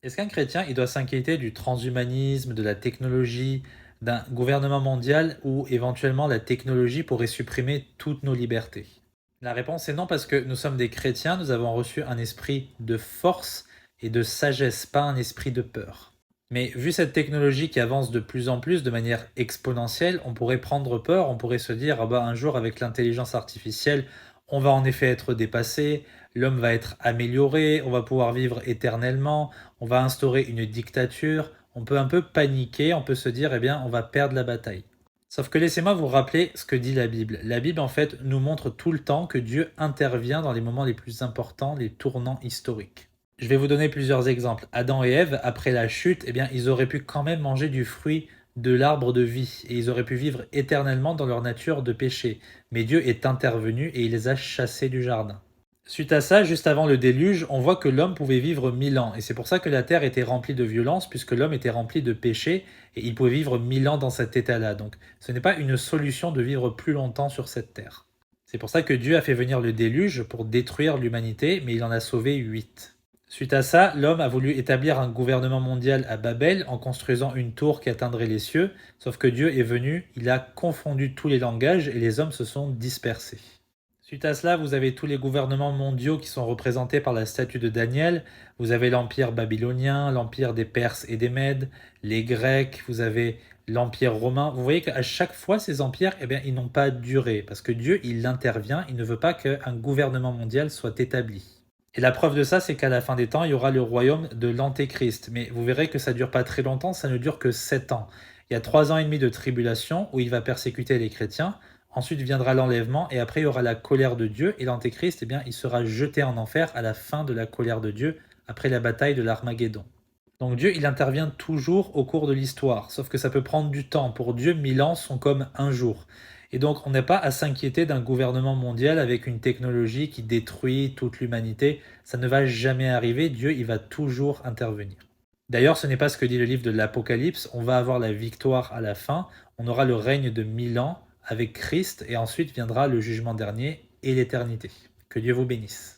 Est-ce qu'un chrétien, il doit s'inquiéter du transhumanisme, de la technologie, d'un gouvernement mondial où éventuellement la technologie pourrait supprimer toutes nos libertés? La réponse est non parce que nous sommes des chrétiens, nous avons reçu un esprit de force et de sagesse, pas un esprit de peur. Mais vu cette technologie qui avance de plus en plus de manière exponentielle, on pourrait prendre peur, on pourrait se dire, ah bah, un jour avec l'intelligence artificielle, on va en effet être dépassé, l'homme va être amélioré, on va pouvoir vivre éternellement, on va instaurer une dictature, on peut un peu paniquer, on peut se dire, eh bien, on va perdre la bataille. Sauf que laissez-moi vous rappeler ce que dit la Bible. La Bible, en fait, nous montre tout le temps que Dieu intervient dans les moments les plus importants, les tournants historiques. Je vais vous donner plusieurs exemples. Adam et Ève, après la chute, eh bien, ils auraient pu quand même manger du fruit de l'arbre de vie et ils auraient pu vivre éternellement dans leur nature de péché. Mais Dieu est intervenu et il les a chassés du jardin. Suite à ça, juste avant le déluge, on voit que l'homme pouvait vivre 1000 ans. Et c'est pour ça que la terre était remplie de violence, puisque l'homme était rempli de péché, et il pouvait vivre 1000 ans dans cet état-là. Donc ce n'est pas une solution de vivre plus longtemps sur cette terre. C'est pour ça que Dieu a fait venir le déluge pour détruire l'humanité, mais il en a sauvé 8. Suite à ça, l'homme a voulu établir un gouvernement mondial à Babel en construisant une tour qui atteindrait les cieux, sauf que Dieu est venu, il a confondu tous les langages et les hommes se sont dispersés. Suite à cela, vous avez tous les gouvernements mondiaux qui sont représentés par la statue de Daniel. Vous avez l'empire babylonien, l'empire des Perses et des Mèdes, les Grecs, vous avez l'empire romain. Vous voyez qu'à chaque fois, ces empires, eh bien, ils n'ont pas duré, parce que Dieu, il intervient, il ne veut pas qu'un gouvernement mondial soit établi. Et la preuve de ça, c'est qu'à la fin des temps, il y aura le royaume de l'Antéchrist. Mais vous verrez que ça ne dure pas très longtemps, ça ne dure que 7 ans. Il y a 3 ans et demi de tribulation où il va persécuter les chrétiens. Ensuite viendra l'enlèvement et après il y aura la colère de Dieu et l'Antéchrist, eh bien, il sera jeté en enfer à la fin de la colère de Dieu après la bataille de l'Armageddon. Donc Dieu, il intervient toujours au cours de l'histoire, sauf que ça peut prendre du temps. Pour Dieu, 1000 ans sont comme un jour. Et donc on n'est pas à s'inquiéter d'un gouvernement mondial avec une technologie qui détruit toute l'humanité. Ça ne va jamais arriver, Dieu, il va toujours intervenir. D'ailleurs, ce n'est pas ce que dit le livre de l'Apocalypse, on va avoir la victoire à la fin, on aura le règne de 1000 ans avec Christ et ensuite viendra le jugement dernier et l'éternité. Que Dieu vous bénisse.